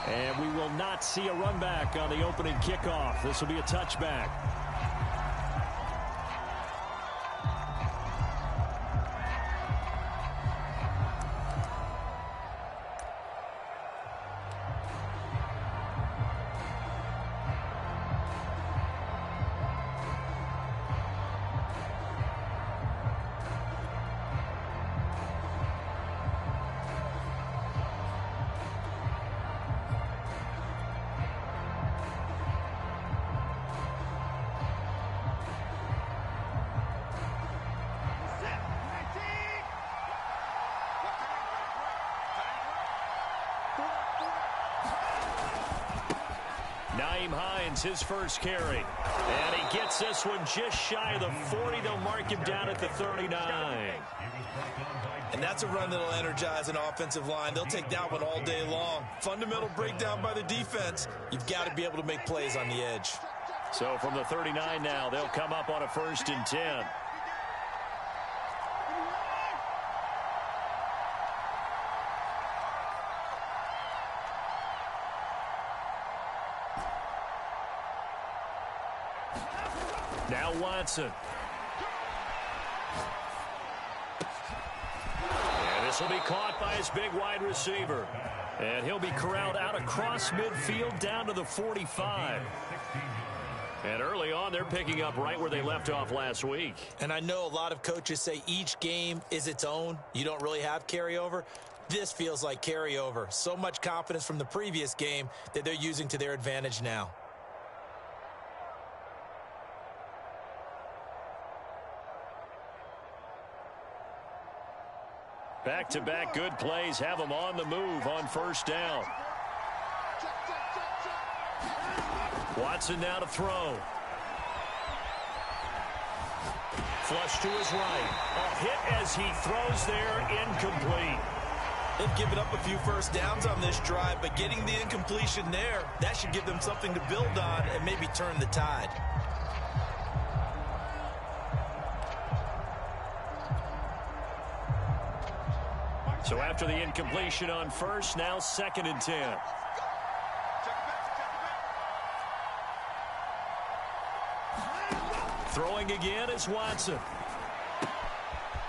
And we will not see a run back on the opening kickoff. This will be a touchback. His first carry. And he gets this one just shy of the 40. They'll mark him down at the 39. And that's a run that'll energize an offensive line. They'll take that one all day long. Fundamental breakdown by the defense. You've got to be able to make plays on the edge. So from the 39 now, they'll come up on a 1st and 10. Now Watson. And this will be caught by his big wide receiver. And he'll be corralled out across midfield down to the 45. And early on, they're picking up right where they left off last week. And I know a lot of coaches say each game is its own. You don't really have carryover. This feels like carryover. So much confidence from the previous game that they're using to their advantage now. Back-to-back good plays have them on the move on 1st down. Watson now to throw. Flush to his right. A hit as he throws there, incomplete. They've given up a few first downs on this drive, but getting the incompletion there, that should give them something to build on and maybe turn the tide. So after the incompletion on 1st, now 2nd and 10. Throwing again is Watson.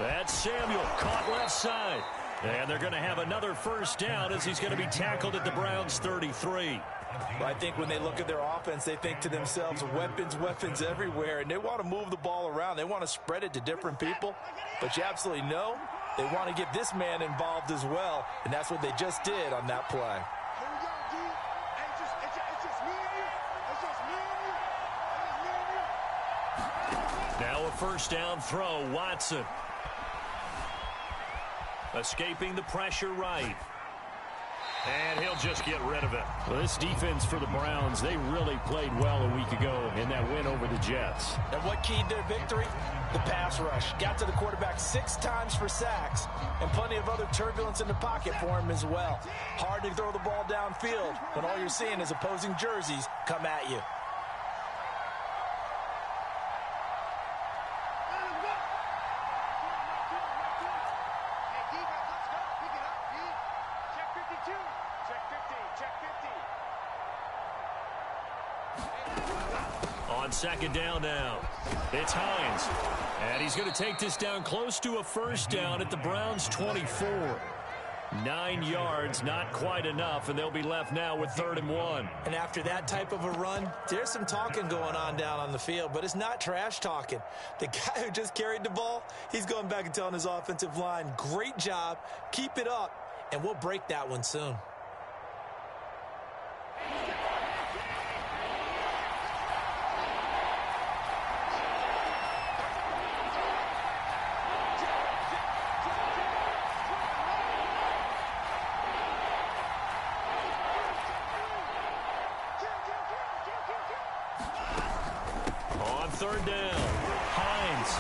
That's Samuel, caught left side. And they're going to have another 1st down as he's going to be tackled at the Browns' 33. Well, I think when they look at their offense, they think to themselves, weapons everywhere, and they want to move the ball around. They want to spread it to different people. But you absolutely know they want to get this man involved as well, and that's what they just did on that play. Now a 1st down throw, Watson. Escaping the pressure right. And he'll just get rid of it. Well, this defense for the Browns, they really played well a week ago in that win over the Jets. And what keyed their victory? The pass rush. Got to the quarterback 6 times for sacks, and plenty of other turbulence in the pocket for him as well. Hard to throw the ball downfield when all you're seeing is opposing jerseys come at you. On 2nd down now, it's Hines. And he's going to take this down close to a 1st down at the Browns' 24. 9 yards, not quite enough, and they'll be left now with 3rd and 1. And after that type of a run, there's some talking going on down on the field, but it's not trash talking. The guy who just carried the ball, he's going back and telling his offensive line, great job, keep it up, and we'll break that one soon. On 3rd down, Hines.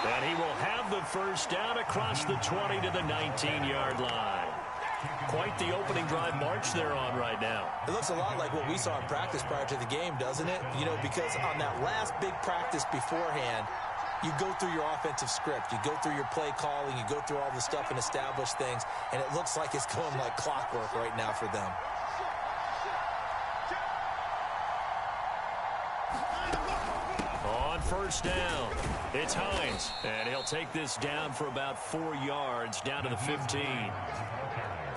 And he will have the 1st down across the 20 to the 19-yard line. Quite the opening drive march they're on right now. It looks a lot like what we saw in practice prior to the game, doesn't it? You know, because on that last big practice beforehand, you go through your offensive script. You go through your play calling. You go through all the stuff and establish things. And it looks like it's going like clockwork right now for them. first down. It's Hines, and he'll take this down for about 4 yards, down to the 15.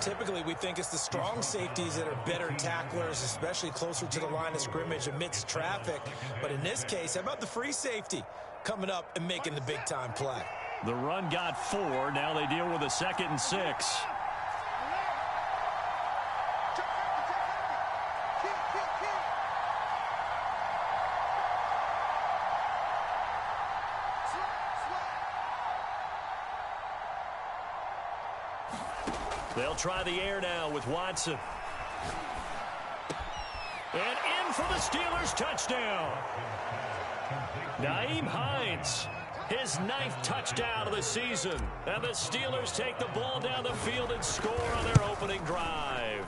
Typically, we think it's the strong safeties that are better tacklers, especially closer to the line of scrimmage amidst traffic. But in this case, how about the free safety coming up and making the big-time play? The run got 4. Now they deal with a 2nd and 6. They'll try the air now with Watson. And in for the Steelers touchdown. Nyheim Hines, his 9th touchdown of the season. And the Steelers take the ball down the field and score on their opening drive.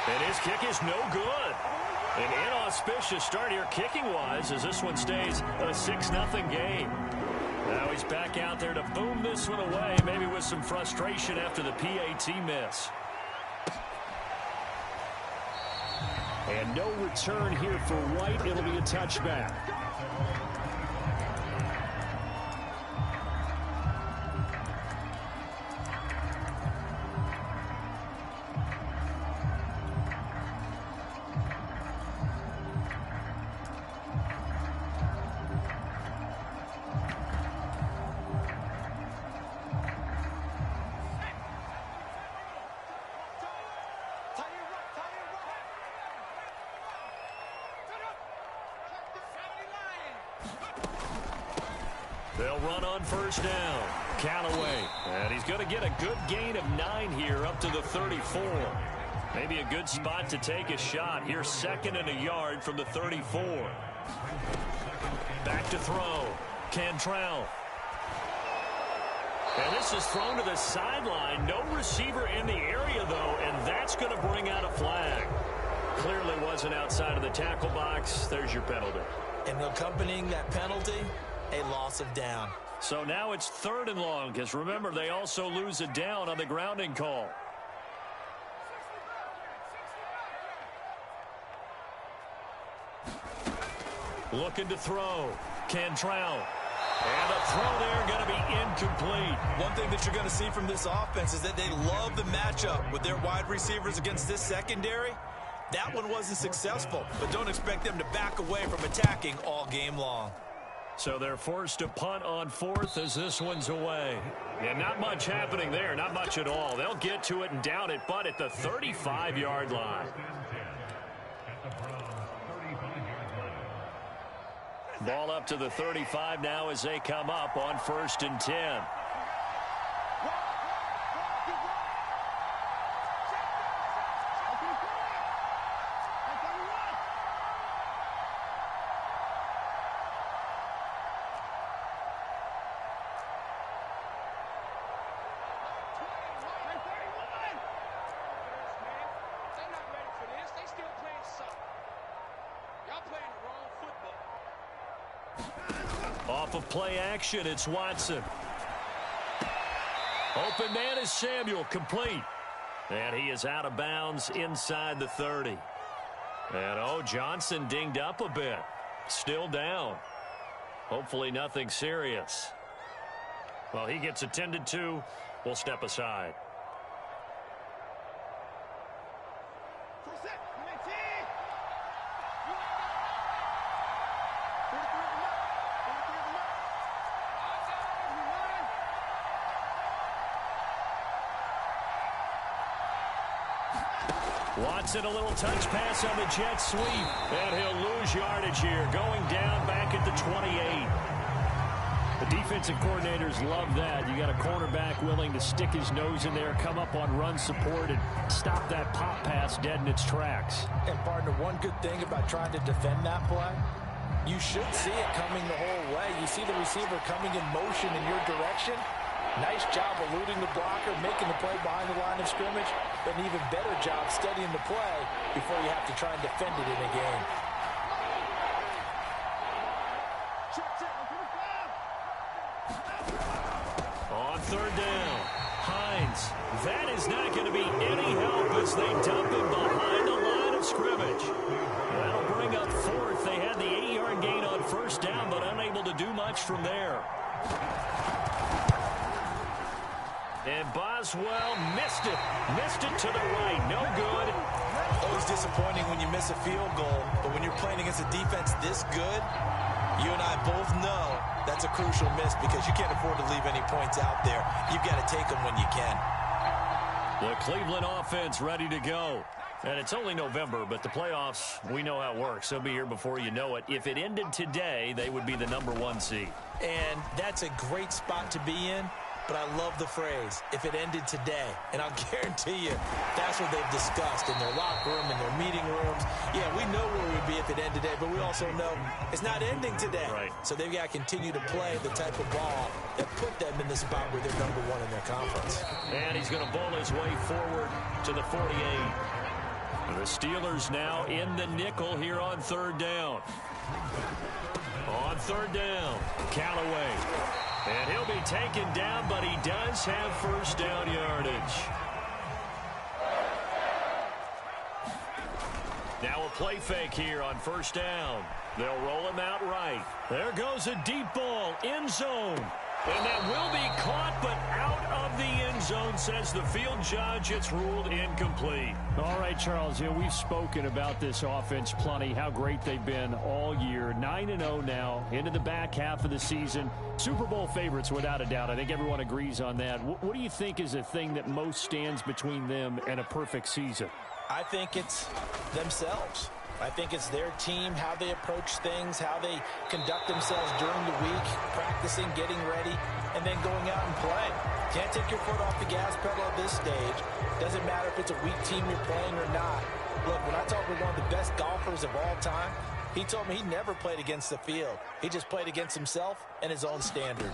And his kick is no good. An inauspicious start here kicking-wise as this one stays a 6-0 game. Now he's back out there to boom this one away, maybe with some frustration after the PAT miss. And no return here for White. It'll be a touchback. They'll run on first down. Callaway. And he's going to get a good gain of 9 here up to the 34. Maybe a good spot to take a shot. Here's 2nd and a yard from the 34. Back to throw. Cantrell. And this is thrown to the sideline. No receiver in the area, though, and that's going to bring out a flag. Clearly wasn't outside of the tackle box. There's your penalty. And accompanying that penalty, a loss of down. So now it's 3rd and long, because remember, they also lose a down on the grounding call. Looking to throw. Cantrell. And a throw there going to be incomplete. One thing that you're going to see from this offense is that they love the matchup with their wide receivers against this secondary. That one wasn't successful, but don't expect them to back away from attacking all game long. So they're forced to punt on 4th as this one's away. Yeah, not much happening there, not much at all. They'll get to it and down it, but at the 35-yard line. Ball up to the 35 now as they come up on 1st and 10. Off of play action, it's Watson. Open man is Samuel, complete. And he is out of bounds inside the 30. And, Johnson dinged up a bit. Still down. Hopefully nothing serious. Well, he gets attended to. We'll step aside. Watson, a little touch pass on the jet sweep. And he'll lose yardage here, going down back at the 28. The defensive coordinators love that. You got a cornerback willing to stick his nose in there, come up on run support, and stop that pop pass dead in its tracks. And, partner, one good thing about trying to defend that play, you should see it coming the whole way. You see the receiver coming in motion in your direction. Nice job eluding the blocker, making the play behind the line of scrimmage, but an even better job studying the play before you have to try and defend it in a game. On 3rd down, Hines. That is not going to be any help as they dump him behind the line of scrimmage. That'll bring up 4th. They had the 8-yard gain on 1st down, but much from there. And Boswell missed it. Missed it to the right. No good. Always disappointing when you miss a field goal, but when you're playing against a defense this good, you and I both know that's a crucial miss because you can't afford to leave any points out there. You've got to take them when you can. The Cleveland offense ready to go. And it's only November, but the playoffs, we know how it works. They'll be here before you know it. If it ended today, they would be the #1 seed. And that's a great spot to be in. But I love the phrase, if it ended today. And I'll guarantee you, that's what they've discussed in their locker room, in their meeting rooms. Yeah, we know where we would be if it ended today, but we also know it's not ending today. Right. So they've got to continue to play the type of ball that put them in the spot where they're #1 in their conference. And he's going to bowl his way forward to the 48. The Steelers now in the nickel here on 3rd down. On 3rd down, Callaway. And he'll be taken down, but he does have 1st down yardage. Now a play fake here on 1st down. They'll roll him out right. There goes a deep ball, end zone. And that will be caught, but out of the end zone, says the field judge. It's ruled incomplete. All right, Charles, we've spoken about this offense plenty, how great they've been all year. 9-0 now, into the back half of the season. Super Bowl favorites, without a doubt. I think everyone agrees on that. What do you think is the thing that most stands between them and a perfect season? I think it's themselves. I think it's their team, how they approach things, how they conduct themselves during the week, practicing, getting ready, and then going out and playing. Can't take your foot off the gas pedal at this stage. Doesn't matter if it's a weak team you're playing or not. Look, when I talk with one of the best golfers of all time, he told me he never played against the field. He just played against himself and his own standard.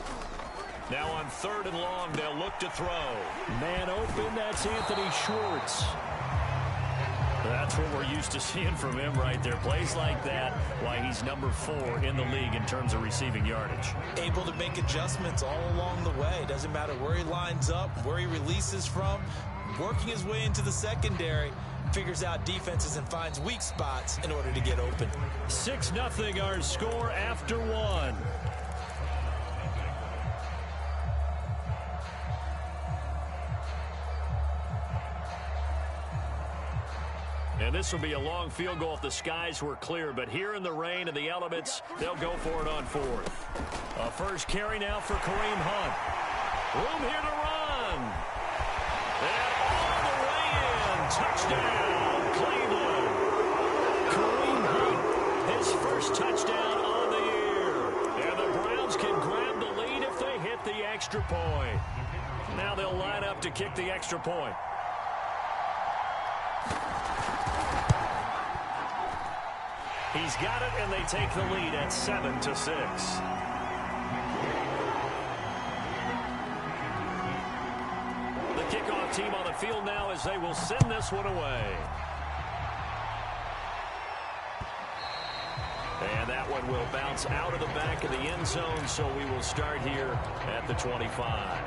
Now on 3rd and long, they'll look to throw. Man open, that's Anthony Schwartz. That's what we're used to seeing from him right there. Plays like that, why he's #4 in the league in terms of receiving yardage. Able to make adjustments all along the way. Doesn't matter where he lines up, where he releases from. Working his way into the secondary. Figures out defenses and finds weak spots in order to get open. 6-0 our score after 1. And this will be a long field goal if the skies were clear. But here in the rain and the elements, they'll go for it on 4th. A first carry now for Kareem Hunt. Room here to run. And all the way in. Touchdown, Cleveland. Kareem Hunt, his first touchdown on the year. And the Browns can grab the lead if they hit the extra point. Now they'll line up to kick the extra point. He's got it, and they take the lead at 7-6. The kickoff team on the field now as they will send this one away. And that one will bounce out of the back of the end zone, so we will start here at the 25.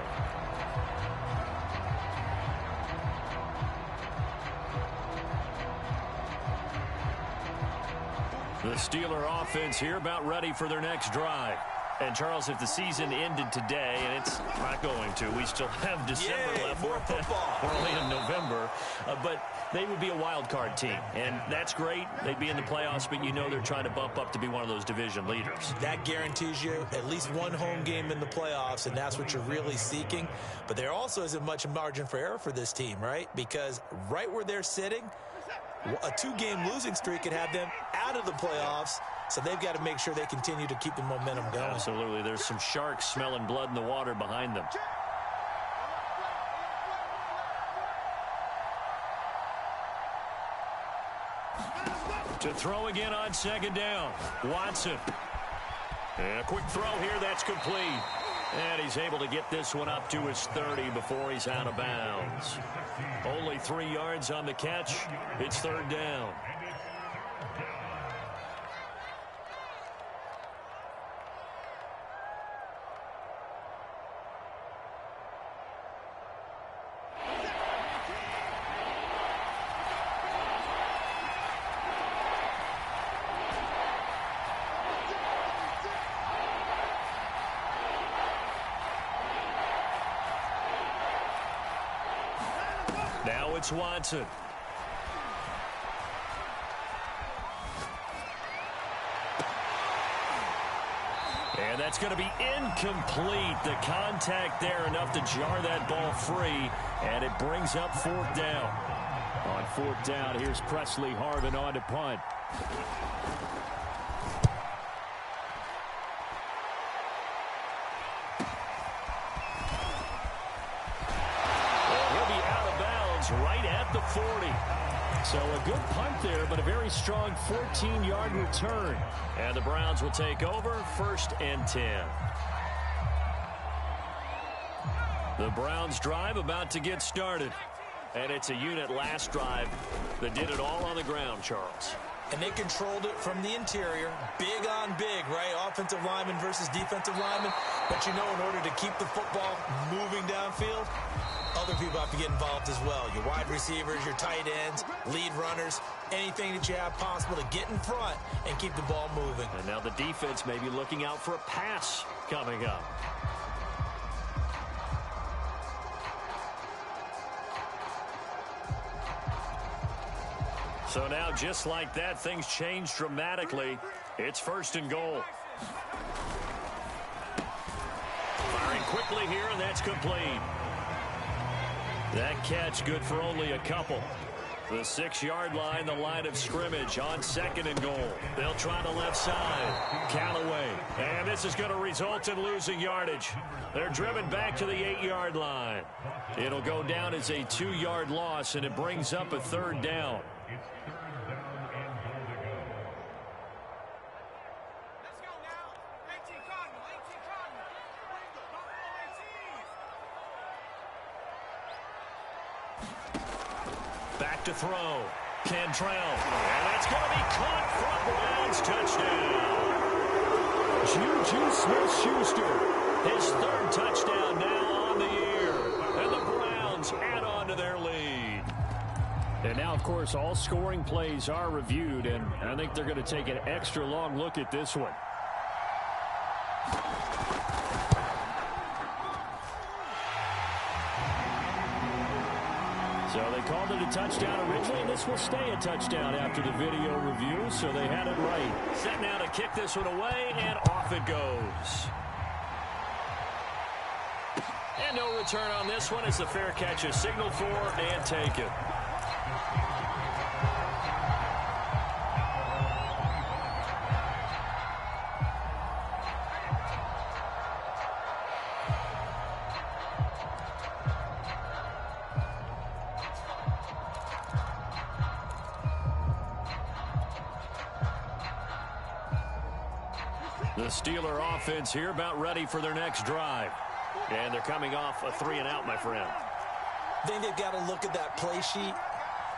The Steeler offense here about ready for their next drive. And, Charles, if the season ended today, and it's not going to, we still have December left. More football. We're only in November. But they would be a wild card team. And that's great. They'd be in the playoffs, but you know they're trying to bump up to be one of those division leaders. That guarantees you at least one home game in the playoffs, and that's what you're really seeking. But there also isn't much margin for error for this team, right? Because right where they're sitting, a 2-game losing streak could have them out of the playoffs, so they've got to make sure they continue to keep the momentum going. Absolutely. There's some sharks smelling blood in the water behind them. To throw again on 2nd down. Watson. And a quick throw here. That's complete. And he's able to get this one up to his 30 before he's out of bounds. Only 3 yards on the catch. It's 3rd down. Now it's Watson. And that's going to be incomplete. The contact there enough to jar that ball free, and it brings up fourth down. On fourth down, here's Presley Harvin on to punt. And he'll be out of bounds right at the 40. So a good punt there, but a very strong 14-yard return. And the Browns will take over, 1st and 10. The Browns drive about to get started. And it's a unit last drive that did it all on the ground, Charles. And they controlled it from the interior, big on big, right? Offensive lineman versus defensive lineman. But you know, in order to keep the football moving downfield, other people have to get involved as well. Your wide receivers, your tight ends, lead runners, anything that you have possible to get in front and keep the ball moving. And now the defense may be looking out for a pass coming up. So now, just like that, things change dramatically. It's 1st and goal. Firing quickly here, and that's complete. That catch good for only a couple. The 6-yard line, the line of scrimmage on 2nd and goal. They'll try the left side. Callaway. And this is going to result in losing yardage. They're driven back to the 8-yard line. It'll go down as a 2-yard loss, and it brings up a 3rd down. Back to throw. Cantrell. And that's going to be caught for Browns touchdown. Juju Smith-Schuster. His 3rd touchdown now on the year. And the Browns add on to their lead. And now, of course, all scoring plays are reviewed, and I think they're going to take an extra long look at this one. So they called it a touchdown originally, and this will stay a touchdown after the video review, so they had it right. Set now to kick this one away, and off it goes. And no return on this one as the fair catch is signaled for and taken. The Steeler offense here about ready for their next drive. And they're coming off a 3-and-out, my friend. I think they've got to look at that play sheet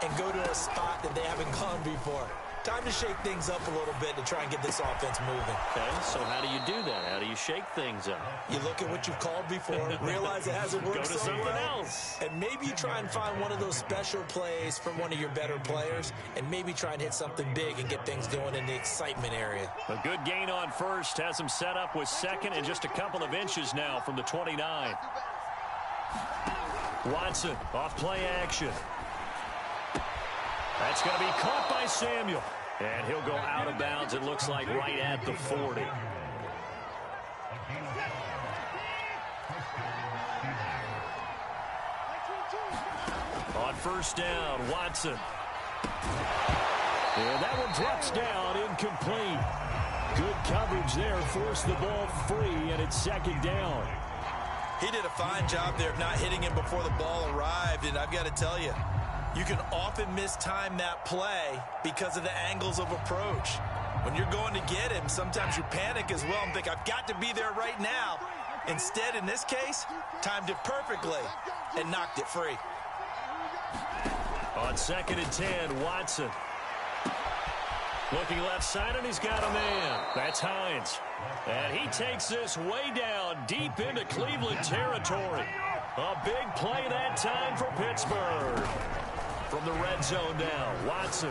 and go to a spot that they haven't gone before. Time to shake things up a little bit to try and get this offense moving. Okay, so how do you do that? How do you shake things up? You look at what you've called before, realize it hasn't worked so something well, else. And maybe you try and find one of those special plays from one of your better players, and maybe try and hit something big and get things going in the excitement area. A good gain on 1st, has him set up with 2nd and just a couple of inches now from the 29. Watson, off play action. That's going to be caught by Samuel. And he'll go out of bounds, it looks like, right at the 40. On 1st down, Watson. And that one drops down, incomplete. Good coverage there, forced the ball free, and it's 2nd down. He did a fine job there of not hitting him before the ball arrived, and I've got to tell you, you can often mistime that play because of the angles of approach. When you're going to get him, sometimes you panic as well and think, I've got to be there right now. Instead, in this case, timed it perfectly and knocked it free. On 2nd and 10, Watson. Looking left side, and he's got a man. That's Hines. And he takes this way down, deep into Cleveland territory. A big play that time for Pittsburgh. From the red zone now, Watson.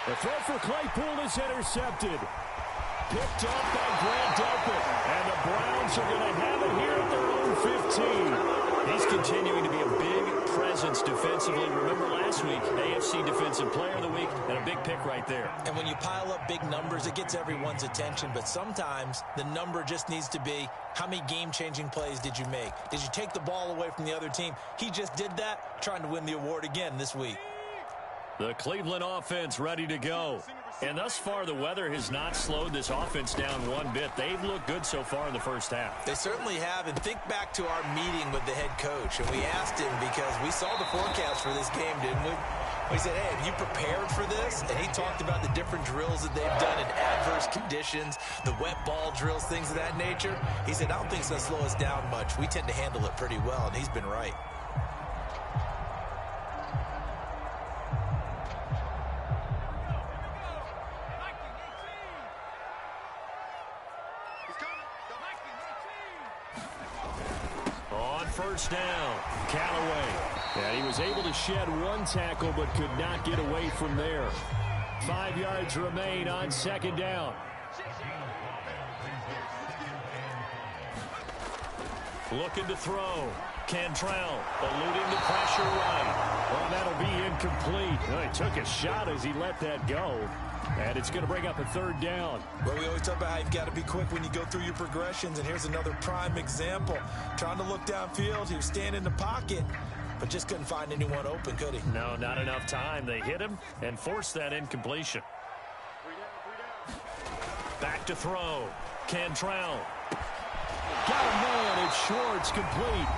The throw for Claypool is intercepted. Picked up by Grant Delpit. And the Browns are going to have it here at their own 15. He's continuing to be a big presence defensively. Remember last week, AFC Defensive Player of the Week, and a big pick right there. And when you pile up big numbers, it gets everyone's attention. But sometimes the number just needs to be, how many game-changing plays did you make? Did you take the ball away from the other team? He just did that, trying to win the award again this week. The Cleveland offense ready to go. And thus far, the weather has not slowed this offense down one bit. They've looked good so far in the first half. They certainly have. And think back to our meeting with the head coach. And we asked him, because we saw the forecast for this game, didn't we? We said, hey, have you prepared for this? And he talked about the different drills that they've done in adverse conditions, the wet ball drills, things of that nature. He said, I don't think it's going to slow us down much. We tend to handle it pretty well, and he's been right. First down, Callaway. And he was able to shed one tackle but could not get away from there. 5 yards remain on second down. Looking to throw. Cantrell eluding the pressure right. Well, that'll be incomplete. Well, he took a shot as he let that go. And it's going to bring up a third down. Well, we always talk about how you've got to be quick when you go through your progressions. And here's another prime example. Trying to look downfield. He was standing in the pocket, but just couldn't find anyone open, could he? No, not enough time. They hit him and forced that incompletion. Back to throw. Cantrell. Got a man. It's short. It's complete.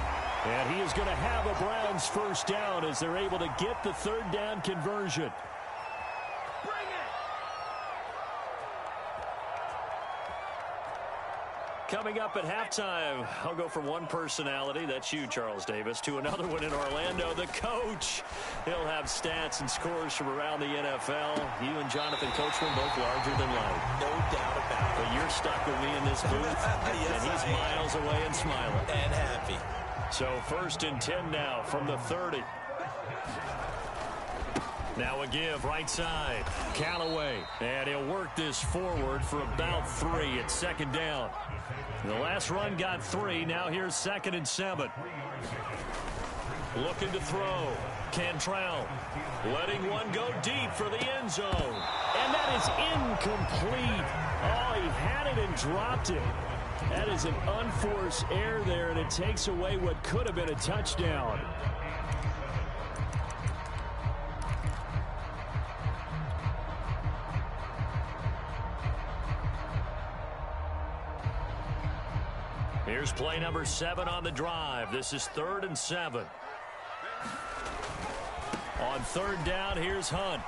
And he is going to have a Browns first down as they're able to get the third down conversion. Coming up at halftime, I'll go from one personality, that's you, Charles Davis, to another one in Orlando, the coach. He'll have stats and scores from around the NFL. You and Jonathan Coachman both larger than life. No doubt about it. But you're stuck with me in this booth, Yes, and he's miles away and smiling. And happy. So 1st and 10 now from the 30. Now a give right side. Callaway. And he'll work this forward for about 3 at second down. The last run got 3. Now here's 2nd and 7. Looking to throw. Cantrell. Letting one go deep for the end zone. And that is incomplete. Oh, he had it and dropped it. That is an unforced error there, and it takes away what could have been a touchdown. Here's play number 7 on the drive. This is 3rd and 7. On 3rd down, here's Hunt.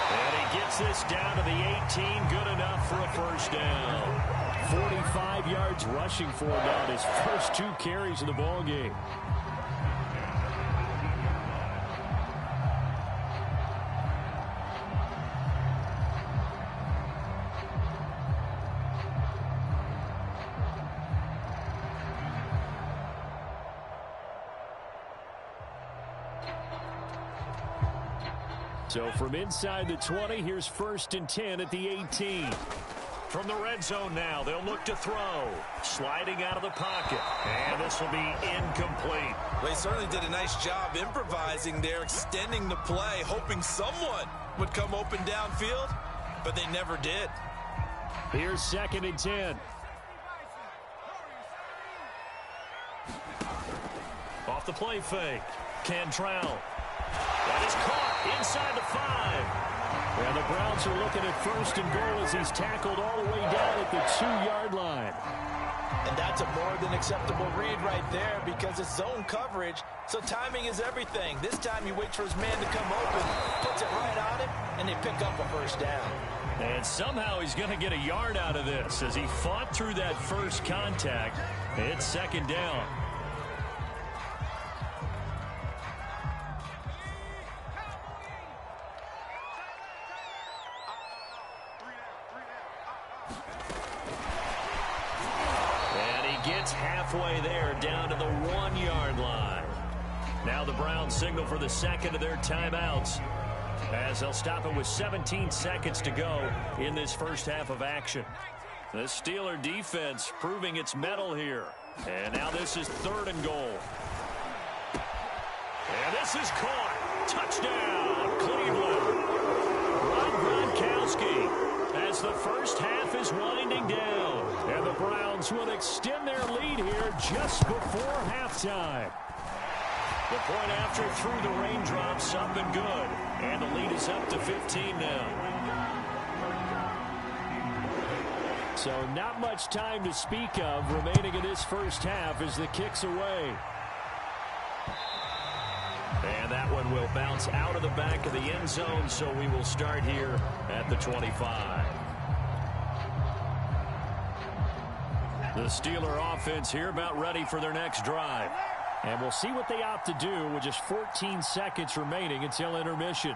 And he gets this down to the 18. Good enough for a first down. 45 yards rushing for him on his first 2 carries of the ball game. So from inside the 20, here's 1st and 10 at the 18. From the red zone now, they'll look to throw. Sliding out of the pocket. And this will be incomplete. Well, he certainly did a nice job improvising there, extending the play, hoping someone would come open downfield, but they never did. Here's 2nd and 10. Off the play fake. Cantrell. That is caught inside the 5. And the Browns are looking at 1st and goal as he's tackled all the way down at the 2-yard line. And that's a more than acceptable read right there because it's zone coverage, so timing is everything. This time he waits for his man to come open, puts it right on him, and they pick up a first down. And somehow he's going to get a yard out of this as he fought through that first contact. It's 2nd down. Gets halfway there down to the 1-yard line. Now the Browns signal for the 2nd of their timeouts as they'll stop it with 17 seconds to go in this first half of action. The Steeler defense proving its mettle here. And now this is 3rd and goal. This is caught. Touchdown, Cleveland. Rob Gronkowski as the first half is winding down. And the Browns will extend their lead here just before halftime. The point after through the raindrops, up and good. And the lead is up to 15 now. So not much time to speak of remaining in this first half as the kick's away. And that one will bounce out of the back of the end zone, so we will start here at the 25. The Steeler offense here about ready for their next drive. And we'll see what they opt to do with just 14 seconds remaining until intermission.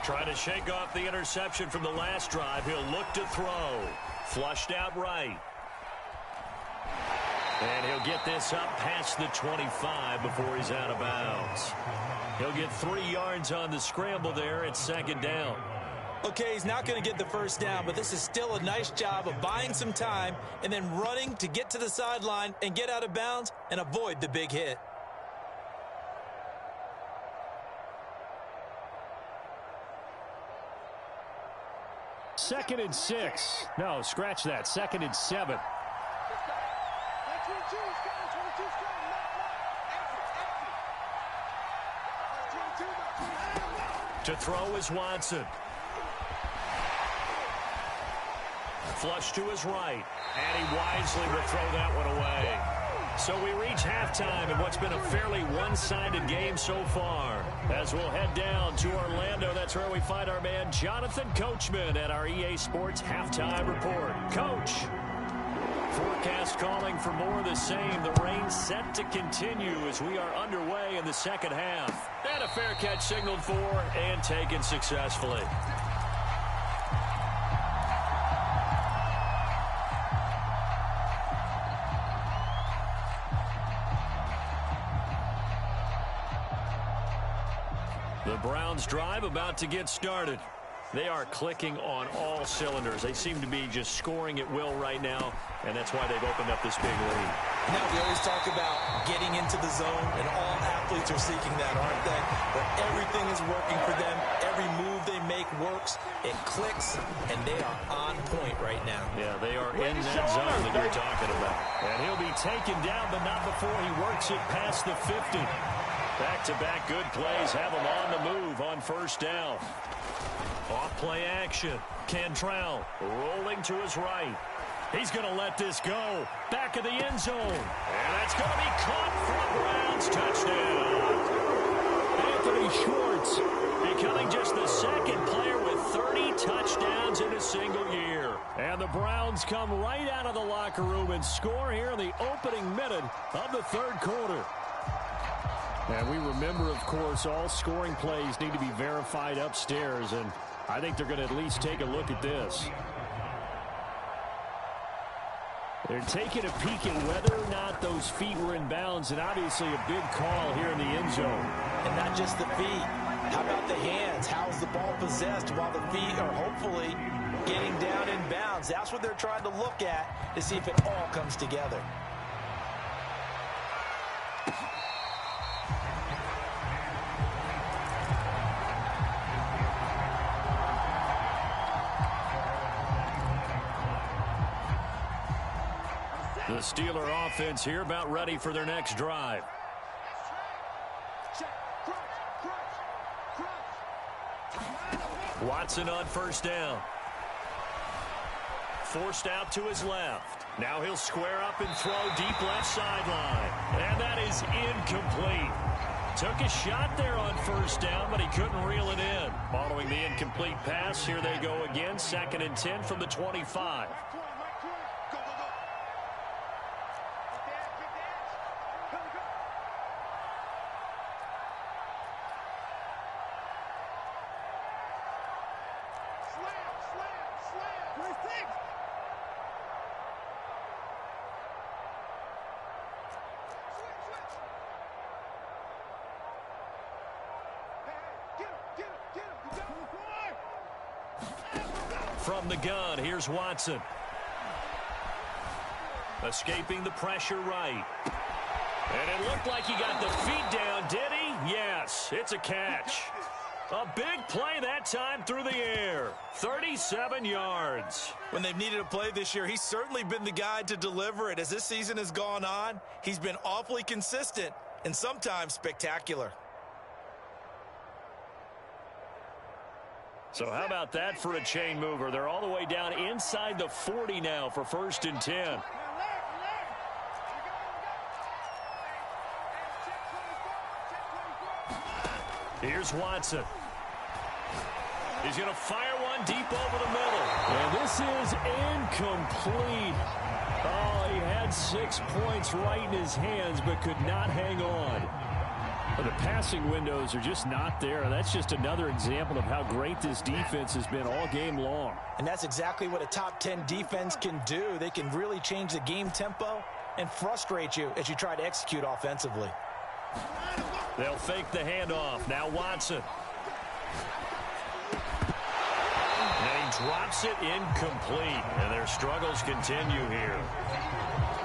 Trying to shake off the interception from the last drive. He'll look to throw. Flushed out right. And he'll get this up past the 25 before he's out of bounds. He'll get 3 yards on the scramble there at second down. Okay, he's not going to get the first down, but this is still a nice job of buying some time and then running to get to the sideline and get out of bounds and avoid the big hit. Second and 6. No, scratch that. Second and 7. To throw is Watson. Flush to his right. And he wisely will throw that one away. So we reach halftime in what's been a fairly one-sided game so far. As we'll head down to Orlando, that's where we find our man Jonathan Coachman at our EA Sports Halftime Report. Coach, forecast calling for more of the same. The rain set to continue as we are underway in the second half. And a fair catch signaled for and taken successfully. The Browns drive about to get started. They are clicking on all cylinders. They seem to be just scoring at will right now, and that's why they've opened up this big lead. Now, we always talk about getting into the zone, and all athletes are seeking that, aren't they? But everything is working for them. Every move they make works. It clicks, and they are on point right now. Yeah, they are in that zone that you're talking about. And he'll be taken down, but not before he works it past the 50. Back-to-back good plays have him on the move on first down. Off-play action. Cantrell rolling to his right. He's going to let this go. Back of the end zone. And that's going to be caught for a Browns touchdown. Anthony Schwartz becoming just the second player with 30 touchdowns in a single year. And the Browns come right out of the locker room and score here in the opening minute of the third quarter. And we remember, of course, all scoring plays need to be verified upstairs, and I think they're going to at least take a look at this. They're taking a peek at whether or not those feet were in bounds, and obviously a big call here in the end zone. And not just the feet. How about the hands? How's the ball possessed while the feet are hopefully getting down in bounds? That's what they're trying to look at to see if it all comes together. The Steeler offense here about ready for their next drive. Watson on first down. Forced out to his left. Now he'll square up and throw deep left sideline. And that is incomplete. Took a shot there on first down, but he couldn't reel it in. Following the incomplete pass, here they go again. 2nd and 10 from the 25. From the gun, here's Watson. Escaping the pressure right. And it looked like he got the feet down, did he? It's a catch. A big play that time through the air. 37 yards. When they've needed a play this year, he's certainly been the guy to deliver it. As this season has gone on, he's been awfully consistent and sometimes spectacular. So how about that for a chain mover? They're all the way down inside the 40 now for 1st and 10. Here's Watson. He's going to fire one deep over the middle. And this is incomplete. Oh, he had 6 points right in his hands, but could not hang on. But the passing windows are just not there. That's just another example of how great this defense has been all game long. And that's exactly what a top 10 defense can do. They can really change the game tempo and frustrate you as you try to execute offensively. They'll fake the handoff. Now Watson. And he drops it incomplete. And their struggles continue here.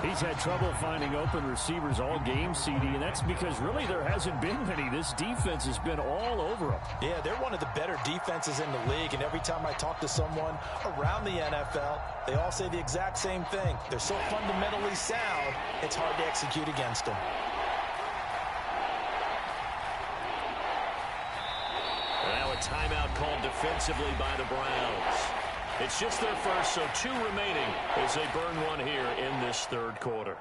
He's had trouble finding open receivers all game, CD, and that's because really there hasn't been many. This defense has been all over them. Yeah, they're one of the better defenses in the league, and every time I talk to someone around the NFL, they all say the exact same thing. They're so fundamentally sound, it's hard to execute against them. Now a timeout called defensively by the Browns. It's just their first, so 2 remaining as they burn one here in this 3rd quarter.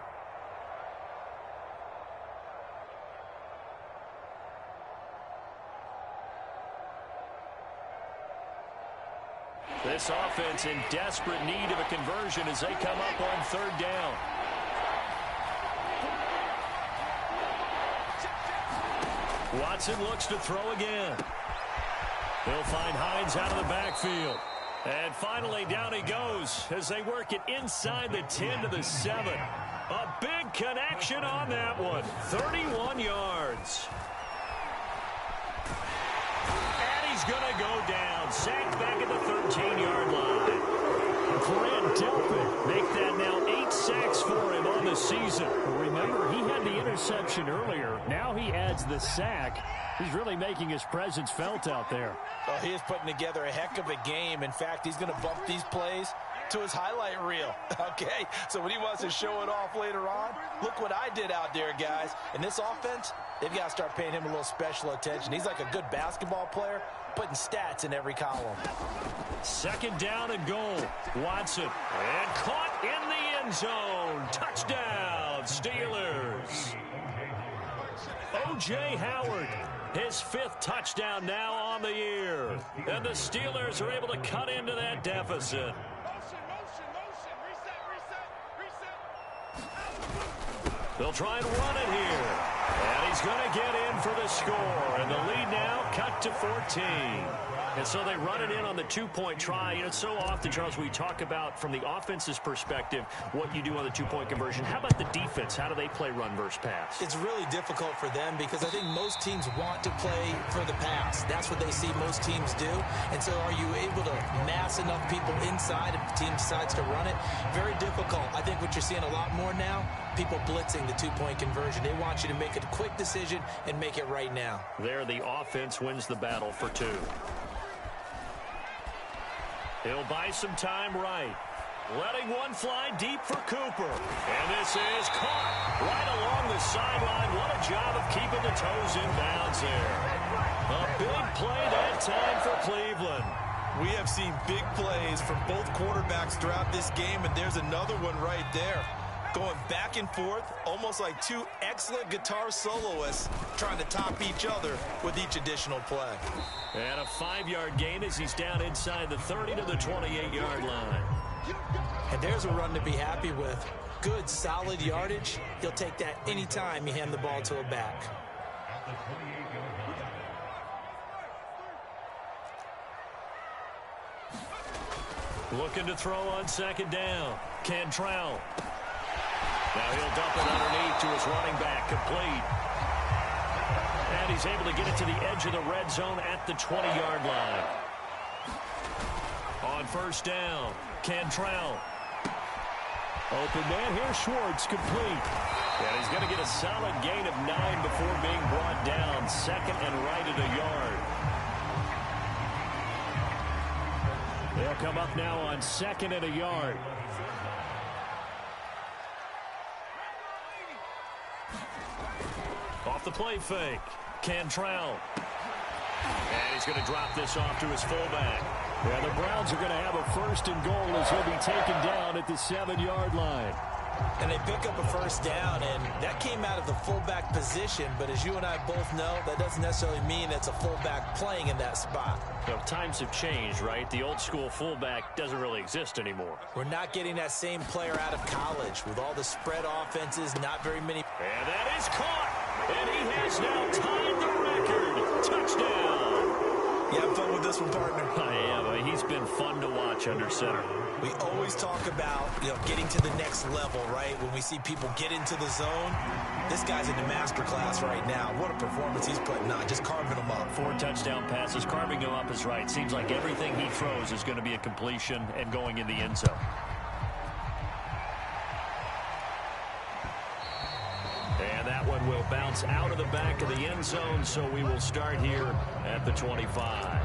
This offense in desperate need of a conversion as they come up on 3rd down. Watson looks to throw again. He'll find Hines out of the backfield. And finally, down he goes as they work it inside the 10 to the 7. A big connection on that one. 31 yards. And he's going to go down. Sacked back at the 13-yard line. Grant Delpit make that now 8 sacks for him on the season. Remember, he had the interception earlier. Now he adds the sack. He's really making his presence felt out there. Oh, he is putting together a heck of a game. In fact, he's going to bump these plays to his highlight reel. Okay, so when he wants to show it off later on, look what I did out there, guys. In this offense, they've got to start paying him a little special attention. He's like a good basketball player, putting stats in every column. 2nd down and goal. Watson. And caught in the end zone. Touchdown, Steelers. O.J. Howard. His 5th touchdown now on the year. And the Steelers are able to cut into that deficit. They'll try and run it here. And he's going to get in for the score. And the lead now cut to 14. And so they run it in on the 2-point try. You know, so often, Charles, we talk about from the offense's perspective what you do on the 2-point conversion. How about the defense? How do they play run versus pass? It's really difficult for them because I think most teams want to play for the pass. That's what they see most teams do. And so are you able to mass enough people inside if the team decides to run it? Very difficult. I think what you're seeing a lot more now, people blitzing the 2-point conversion. They want you to make a quick decision and make it right now. There, the offense wins the battle for 2. He'll buy some time right. Letting one fly deep for Cooper. And this is caught right along the sideline. What a job of keeping the toes in bounds there. A big play that time for Cleveland. We have seen big plays from both quarterbacks throughout this game, and there's another one right there. Going back and forth, almost like 2 excellent guitar soloists trying to top each other with each additional play. And a 5-yard gain as he's down inside the 30 to the 28-yard line. And there's a run to be happy with. Good, solid yardage. He'll take that anytime you hand the ball to a back. Looking to throw on 2nd down. Cantrell. Now he'll dump it underneath to his running back, complete. And he's able to get it to the edge of the red zone at the 20-yard line. On 1st down, Cantrell. Open man here, Schwartz, complete. And he's going to get a solid gain of 9 before being brought down. Second and right at a yard. They'll come up now on second and a yard. Off the play fake. Cantrell. And he's going to drop this off to his fullback. Yeah, the Browns are going to have a first and goal as he'll be taken down at the 7-yard line. And they pick up a first down, and that came out of the fullback position. But as you and I both know, that doesn't necessarily mean it's a fullback playing in that spot. Well, times have changed, right? The old school fullback doesn't really exist anymore. We're not getting that same player out of college with all the spread offenses, not very many. And that is caught. And he has now tied the record. Touchdown. You have fun with this one, partner? I am. He's been fun to watch under center. We always talk about, getting to the next level, right? When we see people get into the zone, this guy's in the master class right now. What a performance he's putting on, just carving them up. 4 touchdown passes, carving them up is right. Seems like everything he throws is going to be a completion and going in the end zone. And that one will bounce out of the back of the end zone, so we will start here at the 25.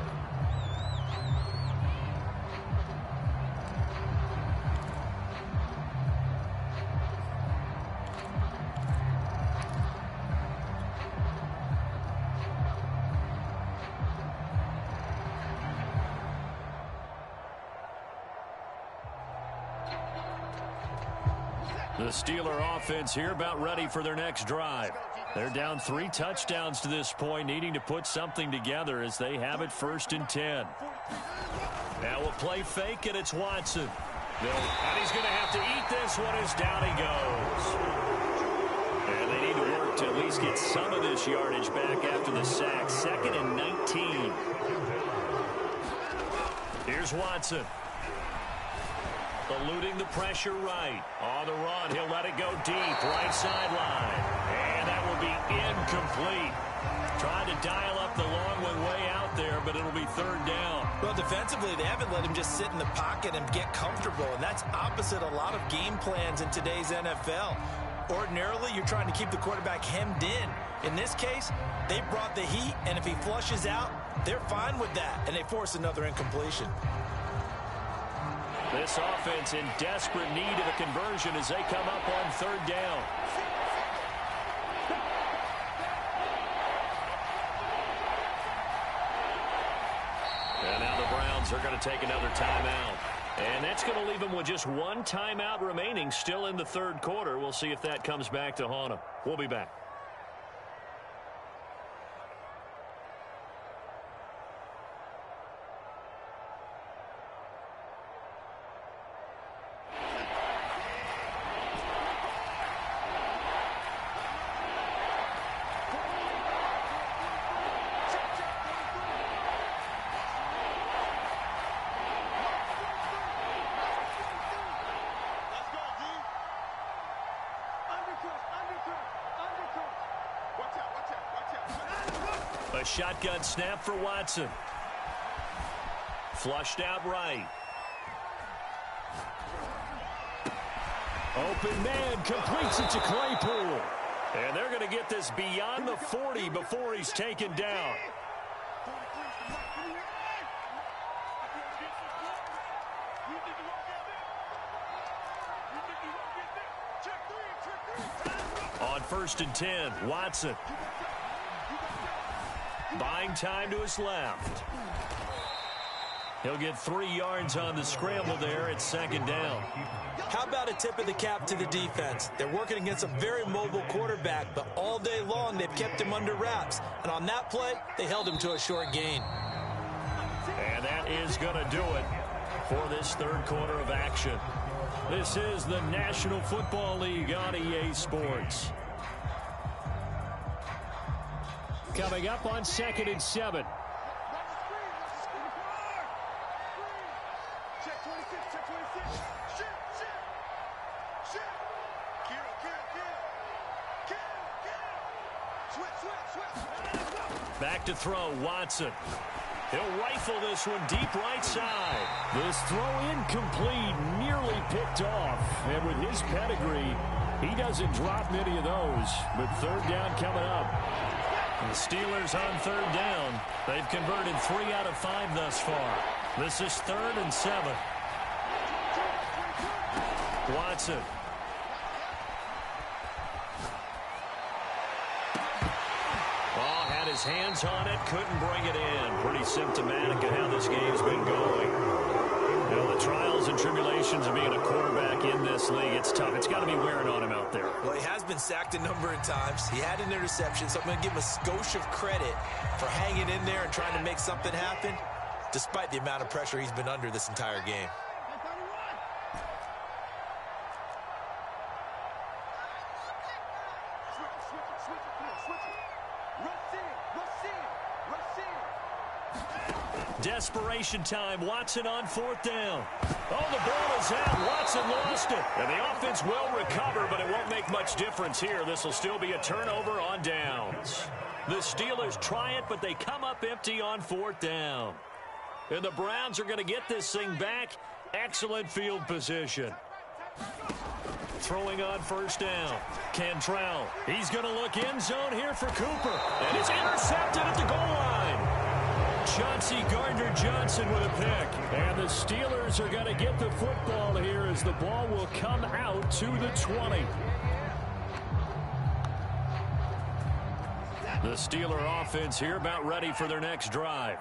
The Steeler offense here about ready for their next drive. They're down 3 touchdowns to this point, needing to put something together as they have it first and 10. Now we'll play fake, and it's Watson. And he's going to have to eat this one as down he goes. And they need to work to at least get some of this yardage back after the sack. 2nd and 19. Here's Watson. Eluding the pressure right. On the run, he'll let it go deep. Right sideline. And that will be incomplete. Trying to dial up the long one way out there, but it'll be 3rd down. Well, defensively, they haven't let him just sit in the pocket and get comfortable, and that's opposite a lot of game plans in today's NFL. Ordinarily, you're trying to keep the quarterback hemmed in. In this case, they brought the heat, and if he flushes out, they're fine with that, and they force another incompletion. This offense in desperate need of a conversion as they come up on 3rd down. And now the Browns are going to take another timeout. And that's going to leave them with just 1 timeout remaining still in the 3rd quarter. We'll see if that comes back to haunt them. We'll be back. A shotgun snap for Watson. Flushed out right. Open man completes it to Claypool. And they're going to get this beyond the 40 before he's taken down. On 1st and 10, Watson. Buying time to his left. He'll get 3 yards on the scramble there at 2nd down. How about a tip of the cap to the defense? They're working against a very mobile quarterback, but all day long they've kept him under wraps. And on that play, they held him to a short gain. And that is going to do it for this 3rd quarter of action. This is the National Football League on EA Sports. Coming up on 2nd and 7. Back to throw, Watson. He'll rifle this one deep right side. This throw incomplete, nearly picked off. And with his pedigree, He doesn't drop many of those, but third down coming up. The Steelers on third down. They've converted 3 out of 5 thus far. This is 3rd and 7. Watson. Oh, had his hands on it, couldn't bring it in. Pretty symptomatic of how this game's been going. You know, the trials and tribulations of being a quarterback in this league, it's tough. It's got to be wearing on him out there. Well, he has been sacked a number of times. He had an interception, so I'm going to give him a skosh of credit for hanging in there and trying to make something happen, despite the amount of pressure he's been under this entire game. Desperation time. Watson on 4th down. Oh, the ball is out. Watson lost it. And the offense will recover, but it won't make much difference here. This will still be a turnover on downs. The Steelers try it, but they come up empty on 4th down. And the Browns are going to get this thing back. Excellent field position. Throwing on 1st down. Cantrell. He's going to look end zone here for Cooper. And it's intercepted at the goal line. Chauncey Gardner-Johnson with a pick. And the Steelers are going to get the football here as the ball will come out to the 20. The Steeler offense here about ready for their next drive.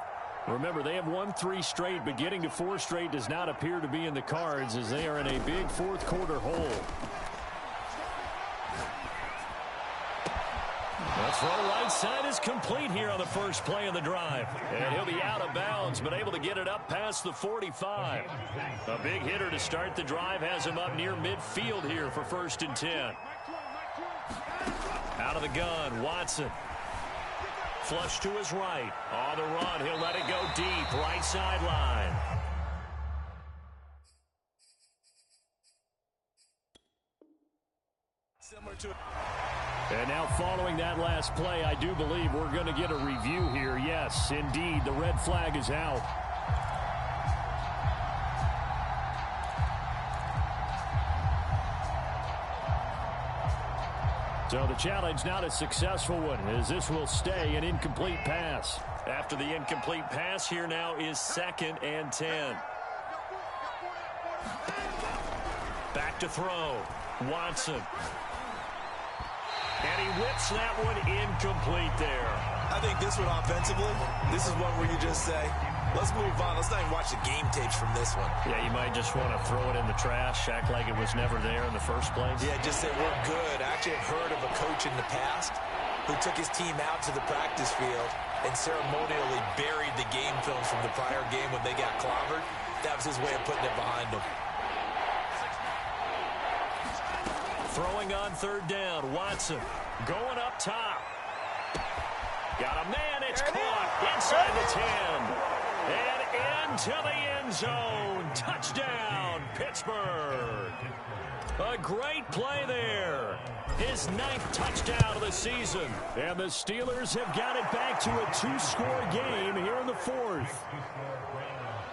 Remember, they have won 3 straight, but getting to 4 straight does not appear to be in the cards as they are in a big 4th quarter hole. The throw right side is complete here on the first play of the drive. And he'll be out of bounds, but able to get it up past the 45. A big hitter to start the drive has him up near midfield here for 1st and 10. Out of the gun, Watson. Flush to his right. On the run, he'll let it go deep, right sideline. Similar to... And now following that last play, I do believe we're going to get a review here. Yes, indeed, the red flag is out. So the challenge not a successful one, as this will stay an incomplete pass. After the incomplete pass, here now is 2nd and 10. Back to throw. Watson. And he whips that one incomplete there. I think this one offensively, this is one where you just say, let's move on. Let's not even watch the game tapes from this one. Yeah, you might just want to throw it in the trash, act like it was never there in the first place. Yeah, just say we're good. I actually have heard of a coach in the past who took his team out to the practice field and ceremonially buried the game films from the prior game when they got clobbered. That was his way of putting it behind them. Throwing on 3rd down, Watson going up top. Got a man, it's caught inside the 10. And into the end zone. Touchdown, Pittsburgh. A great play there. His 9th touchdown of the season. And the Steelers have got it back to a 2-score game here in the 4th.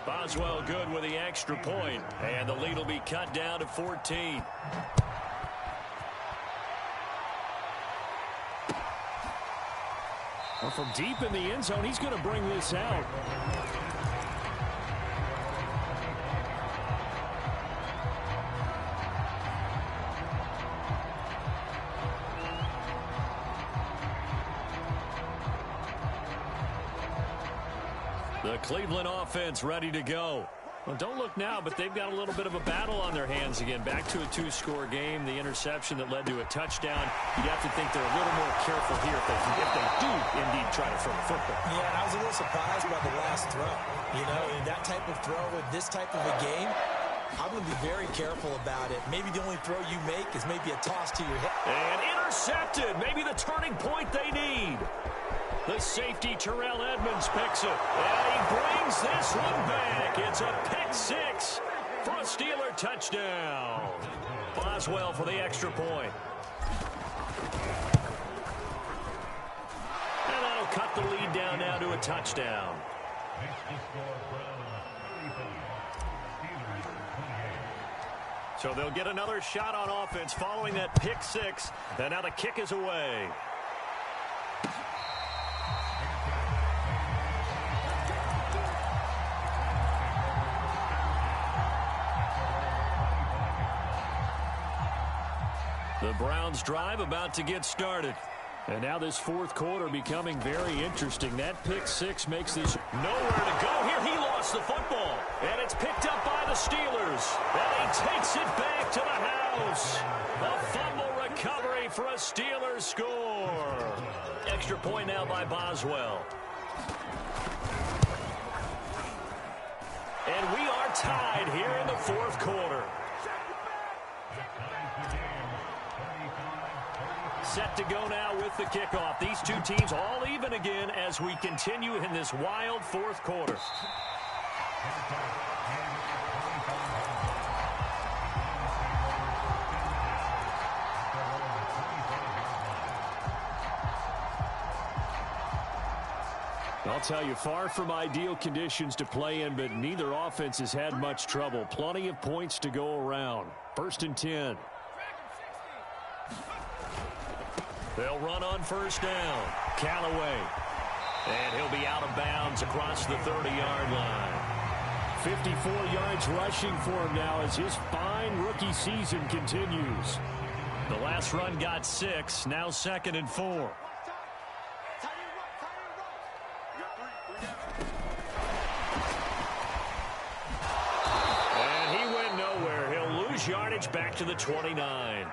Boswell good with the extra point. And the lead will be cut down to 14. Well, from deep in the end zone, he's going to bring this out. The Cleveland offense ready to go. Well, don't look now, but they've got a little bit of a battle on their hands again. Back to a 2-score game. The interception that led to a touchdown. You'd have to think they're a little more careful here if they do indeed try to throw the football. Yeah, and I was a little surprised by the last throw. You know, in that type of throw with this type of a game, I'm going to be very careful about it. Maybe the only throw you make is maybe a toss to your head. And intercepted. Maybe the turning point they need. The safety, Terrell Edmonds, picks it. And he brings this one back. It's a pick 6 for a Steeler touchdown. Boswell for the extra point. And that'll cut the lead down now to a touchdown. So they'll get another shot on offense following that pick six. And now the kick is away. The Browns drive about to get started. And now this fourth quarter becoming very interesting. That pick six makes this nowhere to go here. He lost the football. And it's picked up by the Steelers. And he takes it back to the house. A fumble recovery for a Steelers score. Extra point now by Boswell. And we are tied here in the fourth quarter. Set to go now with the kickoff. These two teams all even again as we continue in this wild fourth quarter. I'll tell you, far from ideal conditions to play in, but neither offense has had much trouble. Plenty of points to go around. 1st and 10. They'll run on first down. Callaway. And he'll be out of bounds across the 30-yard line. 54 yards rushing for him now as his fine rookie season continues. The last run got 6. Now 2nd and 4. And he went nowhere. He'll lose yardage back to the 29.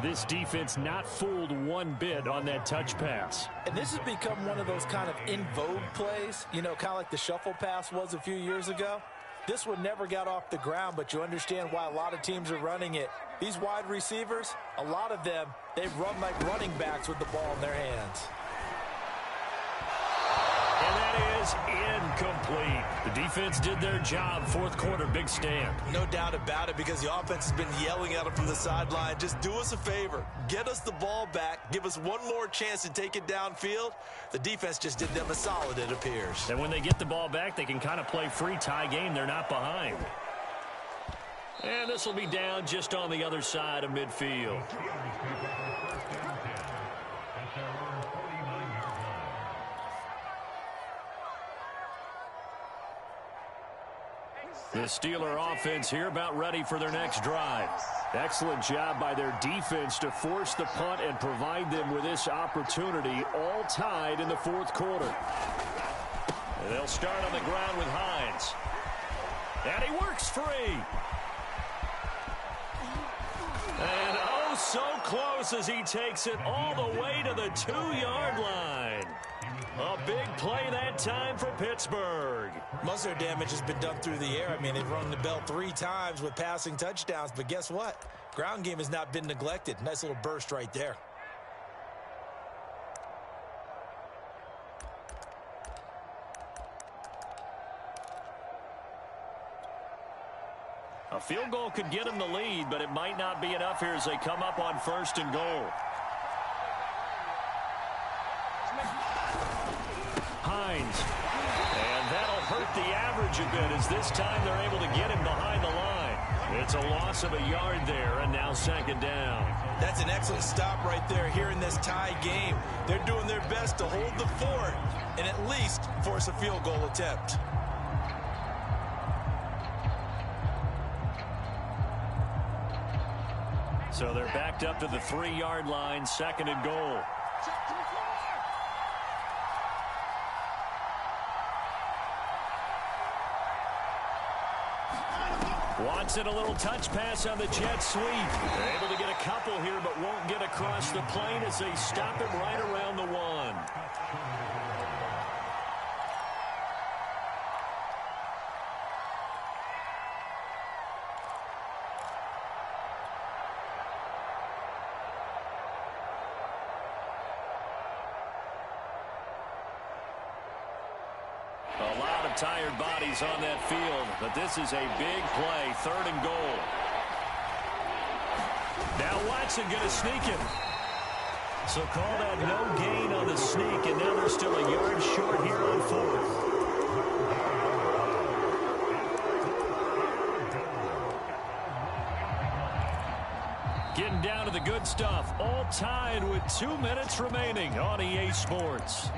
This defense not fooled one bit on that touch pass. And this has become one of those kind of in vogue plays, you know, kind of like the shuffle pass was a few years ago. This one never got off the ground, but you understand why a lot of teams are running it. These wide receivers, a lot of them, they run like running backs with the ball in their hands. And that is incomplete. The defense did their job. Fourth quarter, big stand. No doubt about it, because the offense has been yelling at them from the sideline. Just do us a favor. Get us the ball back. Give us one more chance to take it downfield. The defense just did them a solid, it appears. And when they get the ball back, they can kind of play free tie game. They're not behind. And this will be down just on the other side of midfield. The Steeler offense here about ready for their next drive. Excellent job by their defense to force the punt and provide them with this opportunity, all tied in the fourth quarter. And they'll start on the ground with Hines. And he works free. And oh, so close as he takes it all the way to the 2-yard line. A big play that time for Pittsburgh. Most of their damage has been done through the air. I mean, they've rung the bell 3 times with passing touchdowns, but guess what? Ground game has not been neglected. Nice little burst right there. A field goal could get them the lead, but it might not be enough here as they come up on 1st and goal. Hines. And that'll hurt the average a bit as this time they're able to get him behind the line. It's a loss of a yard there, and now 2nd down. That's an excellent stop right there here in this tie game. They're doing their best to hold the fort and at least force a field goal attempt. So they're backed up to the 3-yard line, 2nd and goal. Watson, a little touch pass on the jet sweep. They're able to get a couple here, but won't get across the plane as they stop him right around the 1. A lot of tired bodies on that field, but this is a big play, 3rd and goal. Now Watson going to sneak it. So call that no gain on the sneak, and now they're still a yard short here on 4th. good stuff, all tied with 2 minutes remaining on EA Sports.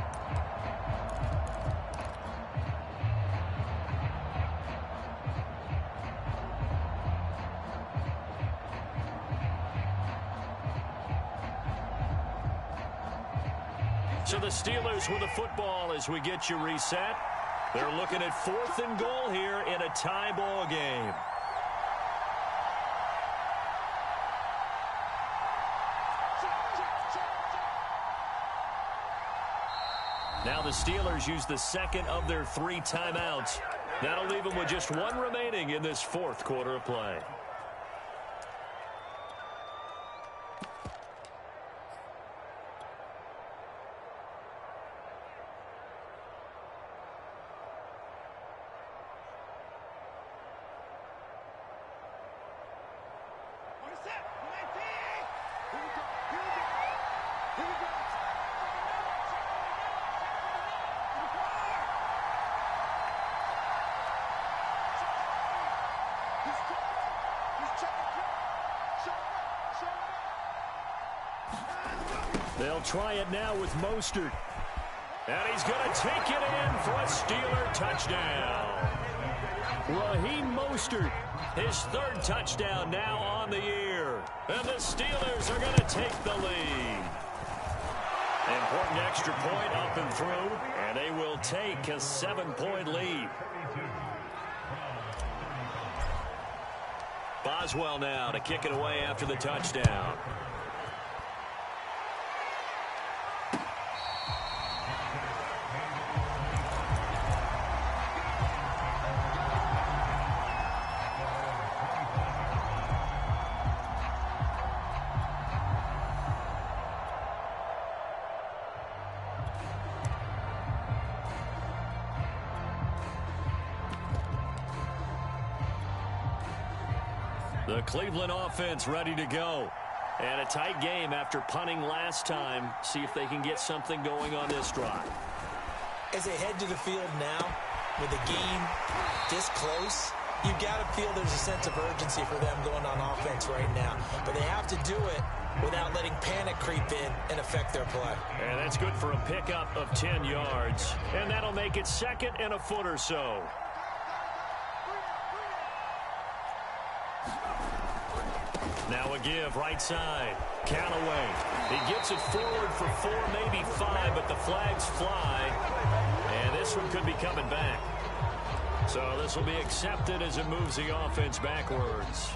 So the Steelers with the football as we get you reset. They're looking at 4th and goal here in a tie ball game. Now the Steelers use the second of their 3 timeouts. That'll leave them with just 1 remaining in this 4th quarter of play. They'll try it now with Mostert. And he's going to take it in for a Steeler touchdown. Raheem Mostert, his 3rd touchdown now on the year. And the Steelers are going to take the lead. Important extra point up and through, and they will take a 7-point lead. Boswell now to kick it away after the touchdown. The Cleveland offense ready to go. And a tight game after punting last time. See if they can get something going on this drive. As they head to the field now, with the game this close, you've got to feel there's a sense of urgency for them going on offense right now. But they have to do it without letting panic creep in and affect their play. And that's good for a pickup of 10 yards. And that'll make it 2nd and a foot or so. Now a give right side. Callaway. He gets it forward for 4, maybe 5, but the flags fly. And this one could be coming back. So this will be accepted as it moves the offense backwards.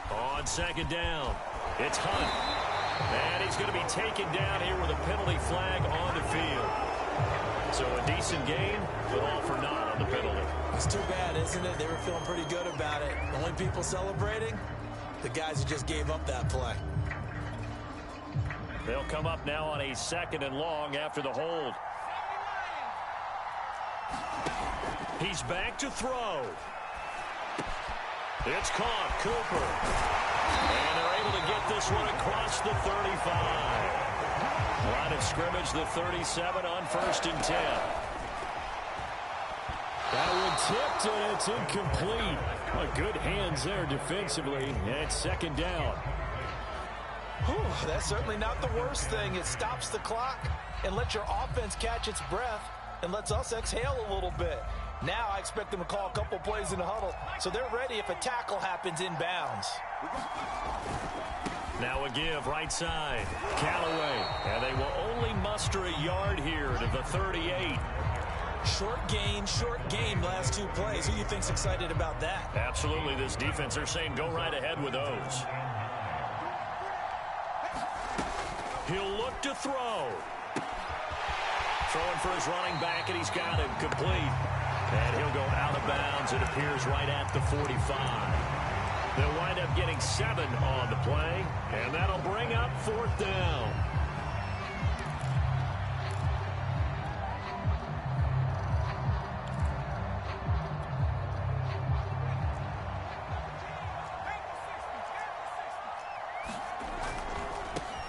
On 2nd down, it's Hunt. And he's going to be taken down here with a penalty flag on the field. So a decent gain, but all for naught on the penalty. It's too bad, isn't it? They were feeling pretty good about it. The only people celebrating, the guys who just gave up that play. They'll come up now on a 2nd and long after the hold. He's back to throw. It's caught, Cooper. And they're able to get this one across the 35. Line of scrimmage, the 37 on 1st and 10. That one tipped, and it's incomplete. Well, good hands there defensively, and it's 2nd down. Whew, that's certainly not the worst thing. It stops the clock and lets your offense catch its breath and lets us exhale a little bit. Now I expect them to call a couple plays in the huddle, so they're ready if a tackle happens inbounds. Now a give right side. Callaway. And they will only muster a yard here to the 38. Short game last 2 plays. Who do you think's excited about that? Absolutely. This defense, they're saying go right ahead with those. He'll look to throw. Throwing for his running back, and he's got it complete. And he'll go out of bounds. It appears right at the 45. They'll wind up getting 7 on the play, and that'll bring up 4th down.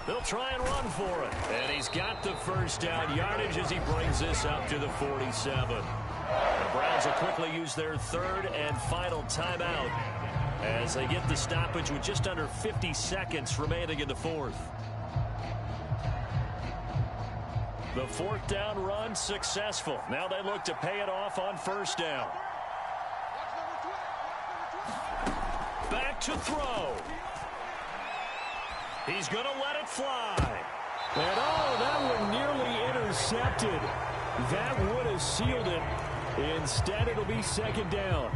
They'll try and run for it. And he's got the first down yardage as he brings this up to the 47. The Browns will quickly use their third and final timeout as they get the stoppage with just under 50 seconds remaining in the fourth. The fourth down run successful. Now they look to pay it off on first down. Back to throw. He's going to let it fly. And that one nearly intercepted. That would have sealed it. Instead, it'll be second down.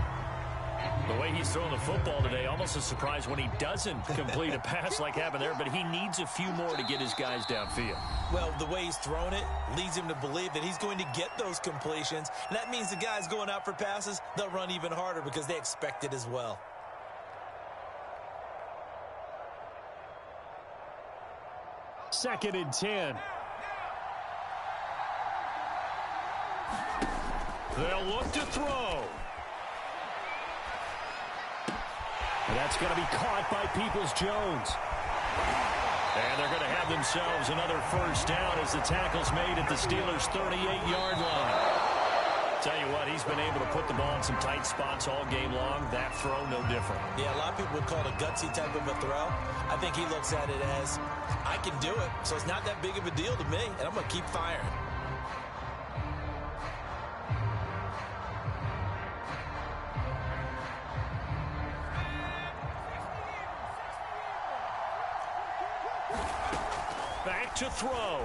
The way he's throwing the football today, almost a surprise when he doesn't complete a pass like happened there, but he needs a few more to get his guys downfield. Well, the way he's thrown it leads him to believe that he's going to get those completions. And that means the guys going out for passes, they'll run even harder because they expect it as well. Second and 10. They'll look to throw. And that's going to be caught by Peoples-Jones. And they're going to have themselves another first down as the tackle's made at the Steelers' 38-yard line. Tell you what, he's been able to put the ball in some tight spots all game long. That throw, no different. Yeah, a lot of people would call it a gutsy type of a throw. I think he looks at it as, I can do it, so it's not that big of a deal to me, and I'm going to keep firing. Back to throw.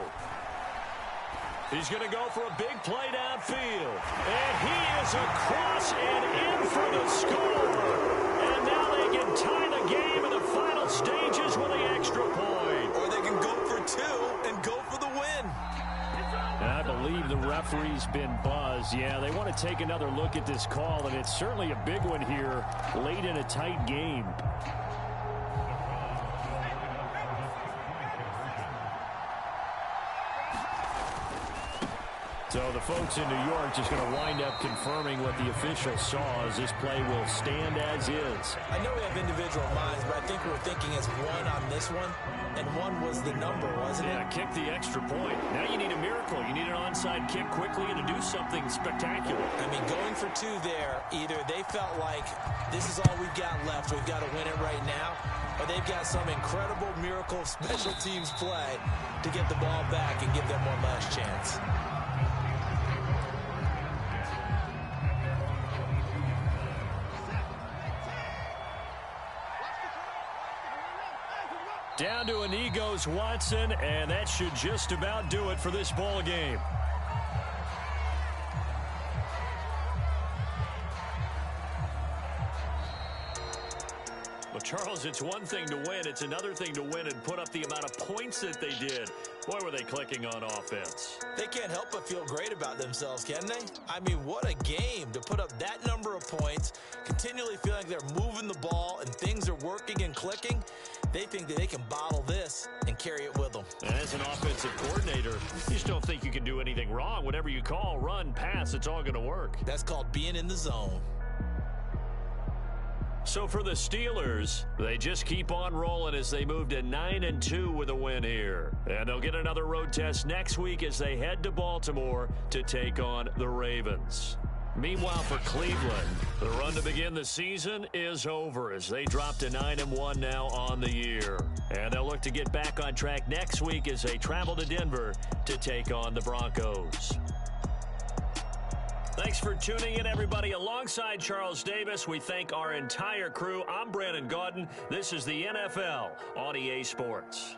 He's going to go for a big play downfield. And he is across and in for the score. And now they can tie the game in the final stages with the extra point. Or they can go for two and go for the win. And I believe the referee's been buzzed. Yeah, they want to take another look at this call, and it's certainly a big one here late in a tight game. So the folks in New York just going to wind up confirming what the officials saw as this play will stand as is. I know we have individual minds, but I think we were thinking as one on this one, and one was the number, wasn't it? Yeah, kick the extra point. Now you need a miracle. You need an onside kick quickly and to do something spectacular. I mean, going for two there, either they felt like this is all we've got left, we've got to win it right now, or they've got some incredible miracle special teams play to get the ball back and give them one last chance. Down to a knee goes Watson, and that should just about do it for this ball game. Well, Charles, it's one thing to win. It's another thing to win and put up the amount of points that they did. Boy, were they clicking on offense. They can't help but feel great about themselves, can they? I mean, what a game to put up that number of points, continually feel like they're moving the ball and things are working and clicking. They think that they can bottle this and carry it with them. And as an offensive coordinator, you just don't think you can do anything wrong. Whatever you call, run, pass, it's all going to work. That's called being in the zone. So for the Steelers, they just keep on rolling as they move to 9-2 with a win here. And they'll get another road test next week as they head to Baltimore to take on the Ravens. Meanwhile, for Cleveland, the run to begin the season is over as they drop to 9-1 now on the year. And they'll look to get back on track next week as they travel to Denver to take on the Broncos. Thanks for tuning in, everybody. Alongside Charles Davis, we thank our entire crew. I'm Brandon Gaudin. This is the NFL on EA Sports.